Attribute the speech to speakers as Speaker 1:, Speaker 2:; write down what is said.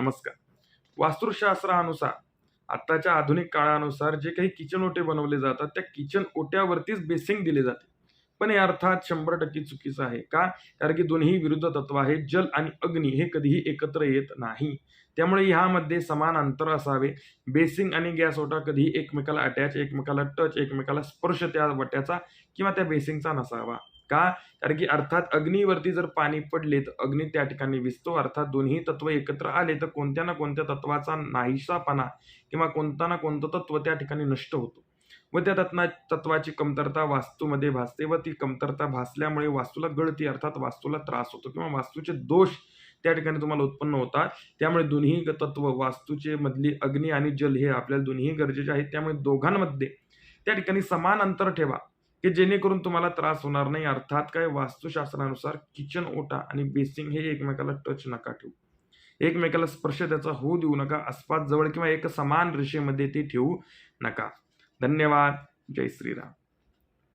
Speaker 1: नमस्कार. वास्तुशास्त्रानुसार आत्ताच्या आधुनिक काळानुसार जे काही किचन ओटे बनवले जातात, त्या किचन ओट्यावरतीच बेसिंग दिले जाते. पण हे अर्थात 100% चुकीचं आहे. का? कारण की दोन्ही विरुद्ध तत्व आहेत. जल आणि अग्नी हे कधीही एकत्र येत नाही. त्यामुळे ह्यामध्ये समान अंतर असावे. बेसिंग आणि गॅस ओटा कधीही एकमेकाला अटॅच, एकमेकाला टच, एकमेकाला स्पर्श त्या वट्याचा किंवा त्या बेसिंगचा नसावा. का? कारण की अर्थात अग्नीवरती जर पाणी पडले, तर अग्नी त्या ठिकाणी विझतो. अर्थात दोन्ही तत्व एकत्र आले, तर कोणत्या ना कोणत्या तत्वाचा नाहीसापणा किंवा कोणता ना कोणतं तत्व त्या ठिकाणी नष्ट होतो व त्या तत्वाची कमतरता वास्तूमध्ये भासते व ती कमतरता भासल्यामुळे वास्तूला गळती अर्थात वास्तूला त्रास होतो किंवा वास्तूचे दोष त्या ठिकाणी तुम्हाला उत्पन्न होतात. त्यामुळे दोन्ही तत्व वास्तूचे मधली अग्नी आणि जल हे आपल्याला दोन्हीही गरजेचे आहेत. त्यामुळे दोघांमध्ये त्या ठिकाणी समान अंतर ठेवा, की जेणेकरून तुम्हाला त्रास होणार नाही. अर्थात काय वास्तुशास्त्रानुसार किचन ओटा आणि बेसिंग हे एकमेकाला टच नका ठेवू. एकमेकाला स्पर्श त्याचा होऊ देऊ नका. आसपास जवळ किंवा एक समान रेषेमध्ये ते ठेवू नका. धन्यवाद. जय श्रीराम.